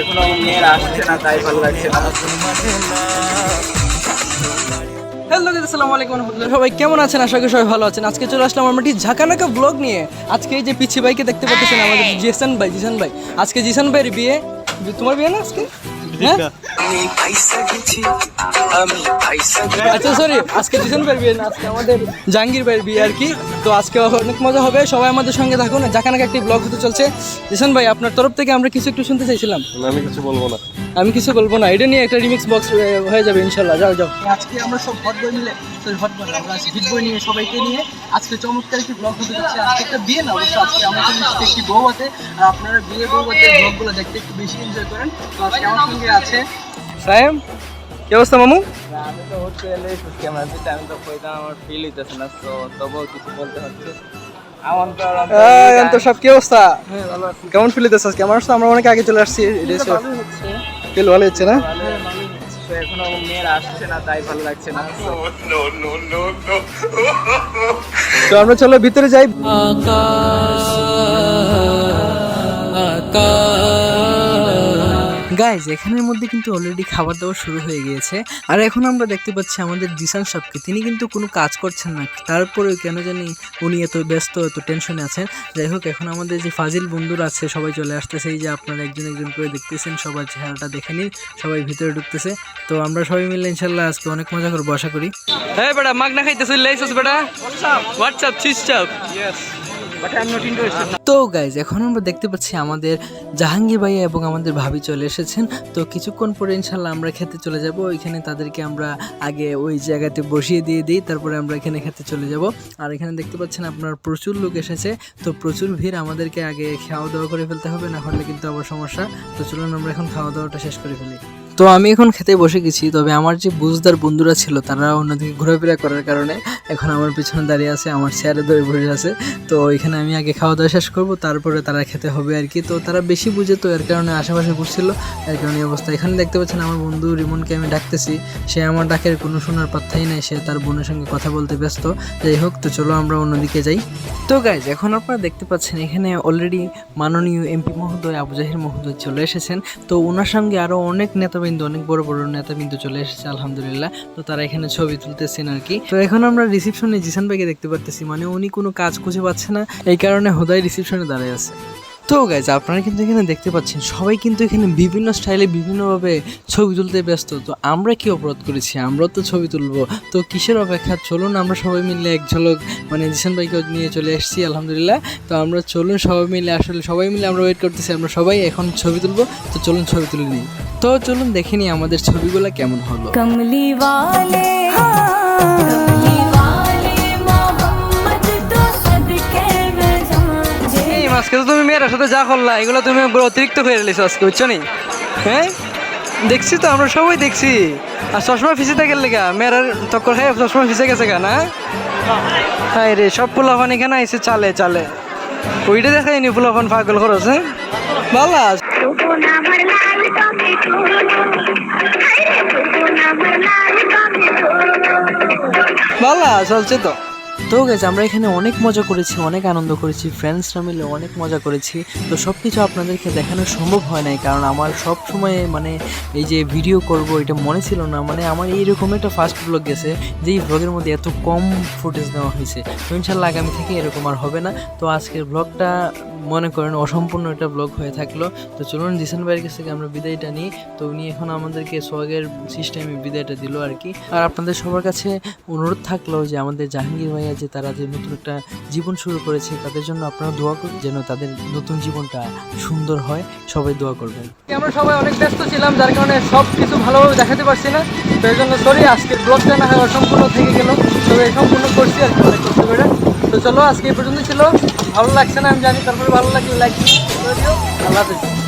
এখনো মেয়েরা আসছে না, তাই ভালো লাগছে না। হ্যালো গাইস, আসসালামু আলাইকুম ওয়া রাহমাতুল্লাহ। সবাই কেমন আছেন? আশা করি সবাই ভালো আছেন। আজকে চলে আসলাম আমরা একটি ঝাঁকানাকা ব্লগ নিয়ে। আজকে এই যে পিচ্ছি ভাইকে দেখতে পাচ্ছেন, আমাদের জিসান ভাই। আজকে জিসান ভাইয়ের বিয়ে। তোমার বিয়ে না আজকে? হ্যাঁ আচ্ছা সরি, আজকে জিসান ভাইয়ের বিয়ে না, আজকে আমাদের জাহাঙ্গীর ভাইয়ের বিয়ে আর কি। তো আজকে অনেক মজা হবে, সবাই আমাদের সঙ্গে থাকুন। ঝাঁকানাকা একটি ব্লগ হতে চলছে। জিসান ভাই, আপনার তরফ থেকে আমরা কিছু একটু শুনতে চাইছিলাম। আমি কিছু বলবো না। আমি কিছু বলবো না, এটা নিয়ে একটা রিমিক্স বক্স হয়ে যাবে ইনশাল্লাহ। যাও যাও। আজকে আমরা সব হট বই মিলে, আমরা হিট বই নিয়ে সবাইকে নিয়ে আজকে চমৎকার একটি ব্লগ হতে যাচ্ছে। আজকে একটা বিয়ে না, অবশ্য আজকে আমাদের একটি বউ আছে, আর আপনারা বিয়ে বউ আছে ব্লগগুলো দেখতে একটু বেশি এনজয় করেন। তো আজকে আমার সঙ্গে আছে সায়েম। কি অবস্থা মামু? আমি তো হচ্ছে এলে ক্যামেরা দিতে, আমি তো কইতাম আমার ফিল হইতেছে না, তো তবুও কিছু বলতে হচ্ছে। তো সব কি অবস্থা? কেমন ফিল হইতেছে আজকে? আমার সাথে আমরা অনেক আগে চলে আসছি, ফিল ভালো হচ্ছে না? তো এখনো মেয়েরা আসছে না, তাই ভালো লাগছে না। তো আমরা চলো ভিতরে যাই। গাইজ, এখানের মধ্যে কিন্তু অলরেডি খাবার দাবার শুরু হয়ে গিয়েছে। আর এখন আমরা দেখতে পাচ্ছি আমাদের জিসান সাহেবকে। তিনি কিন্তু কোনো কাজ করছেন না, তারপরেও কেন জানি উনি এত ব্যস্ত, এত টেনশনে আছেন। যাই হোক, এখন আমাদের যে ফাজিল বন্ধুরা আছে সবাই চলে আসতেছে। এই যে আপনারা একজন একজন করে দেখতেছেন, সবার চেহারাটা দেখে নিন। সবাই ভিতরে ঢুকতেছে। তো আমরা সবাই মিলে ইনশাল্লাহ আজকে অনেক মজা করবো আশা করি। হ্যাঁ বেটা, মাগনা খাইতেছ লাইছস বেটা? হোয়াটসঅ্যাপ চিপচাপ। ইয়েস। তো গাইজ, এখন আমরা দেখতে পাচ্ছি আমাদের জাহাঙ্গীর ভাইয়া এবং আমাদের ভাবি চলে এসেছেন। তো কিছুক্ষণ পরে ইনশাল্লাহ আমরা খেতে চলে যাব। ওইখানে তাদেরকে আমরা আগে ওই জায়গাতে বসিয়ে দিয়ে দিই, তারপরে আমরা এখানে খেতে চলে যাব। আর এখানে দেখতে পাচ্ছেন আপনার প্রচুর লোক এসেছে, তো প্রচুর ভিড়। আমাদেরকে আগে খাওয়া দাওয়া করে ফেলতে হবে, না হলে কিন্তু আবার সমস্যা। তো চলুন আমরা এখন খাওয়া দাওয়াটা শেষ করে ফেলি। তো আমি এখন খেতে বসে গেছি, তবে আমার যে বুঝদার বন্ধুরা ছিল তারা অন্যদিকে ঘোরাফেরা করার কারণে এখন আমার পিছনে দাঁড়িয়ে আছে, আমার চেয়ারে ধরে বসে আছে। তো এখানে আমি আগে খাওয়া দাওয়া শেষ করবো, তারপরে তারা খেতে হবে আর কি। তো তারা বেশি বুঝে, তো এর কারণে আশেপাশে ঘুরছিল, এর কারণে অবস্থা। এখানে দেখতে পাচ্ছেন আমার বন্ধু রিমনকে আমি ডাকতেছি, সে আমার ডাকের কোনো শোনার পাত্তাই নাই, সে তার বোনের সঙ্গে কথা বলতে ব্যস্ত। যাই হোক, তো চলো আমরা অন্যদিকে যাই। তো গাইজ, এখন আপনারা দেখতে পাচ্ছেন এখানে অলরেডি মাননীয় এমপি মহোদয় আবু জাহির মহোদয় চলে এসেছেন। তো ওনার সঙ্গে আরও অনেক নেতাবৃন্দ, অনেক বড় বড় নেতাবৃন্দ চলে এসেছে আলহামদুলিল্লাহ। তো তারা এখানে ছবি তুলতেছেন আর কি। তো এখন আমরা রিসেপশনে জিসান ভাইকে দেখতে পারতেছি, মানে উনি কোনো কাজ খুঁজে পাচ্ছে না, এই কারণে হোদাই রিসেপশনে দাঁড়ায় আছে। তো গাইজ, আপনারা কিন্তু এখানে দেখতে পাচ্ছেন সবাই কিন্তু এখানে বিভিন্ন স্টাইলে বিভিন্নভাবে ছবি তুলতে ব্যস্ত। তো আমরা কি অপরাধ করেছি? আমরাও তো ছবি তুলবো, তো কিসের অপেক্ষা? চলুন আমরা সবাই মিলে এক ঝলক, মানে জিসান ভাইকে নিয়ে চলে এসেছি আলহামদুলিল্লাহ। তো আমরা চলুন সবাই মিলে, আসলে সবাই মিলে আমরা ওয়েট করতেছি, আমরা সবাই এখন ছবি তুলবো। তো চলুন ছবি তুলে নিই। তো চলুন দেখে নিই আমাদের ছবিগুলো কেমন হলো। কমলি ওয়ালে আজকে তো তুমি মেয়ের সাথে যা করলা, এগুলো তুমি অতিরিক্ত করে রেলেছো আজকে, বুঝছো নি? হ্যাঁ দেখছি তো, আমরা সবাই দেখছি। আর সবসময় ফিসে থাকে লেগা মেয়ের টক্কর খাই, সবসময় ফিসে গেছে গা না? হ্যাঁ রে, সব পোলাফান এখানে আইসে চালে চালে, ওইটা দেখায়নি পোলাফান পাগল খরচ। হ্যাঁ ভালো ভালো চলছে তো। তো গেছে, আমরা এখানে অনেক মজা করেছি, অনেক আনন্দ করেছি, ফ্রেন্ডসরা মিলে অনেক মজা করেছি। তো সব কিছু আপনাদেরকে দেখানো সম্ভব হয় নাই, কারণ আমার সব সময় মানে এই যে ভিডিও করব এটা মনে ছিল না। মানে আমার এইরকম একটা ফার্স্ট ব্লগ গেছে, যেই ব্লগের মধ্যে এত কম ফুটেজ দেওয়া হয়েছে। তো ইনশাল্লাহ আগামী থেকে এরকম আর হবে না। তো আজকের ব্লগটা মনে করেন অসম্পূর্ণ একটা ব্লগ হয়ে থাকলো। তো চলুন জিসান ভাইয়ের কাছ থেকে আমরা বিদায়টা নিই। তো উনি এখন আমাদেরকে সোয়াগের সিস্টেমে বিদায়টা দিল আর কি। আর আপনাদের সবার কাছে অনুরোধ থাকলো যে আমাদের জাহাঙ্গীর ভাইয়া যে তারা যে নতুন একটা জীবন শুরু করেছে, তাদের জন্য আপনারা দোয়া করুন যেন তাদের নতুন জীবনটা সুন্দর হয়। সবাই দোয়া করবেন। আমরা সবাই অনেক ব্যস্ত ছিলাম, যার কারণে সব কিছু ভালোভাবে দেখাতে পারছি না। তো এই জন্য সরি, আজকের ব্লগটা না হয় অসম্পূর্ণ থেকে গেল, তবে সম্পূর্ণ করছি আর কি, অনেক করতে পারে। তো চলো আজকে এই পর্যন্ত ছিল। ভালো লাগছে না আমি জানি, তারপরে ভালো লাগলে লাইক করে দিও। আল্লাহ হাফেজ।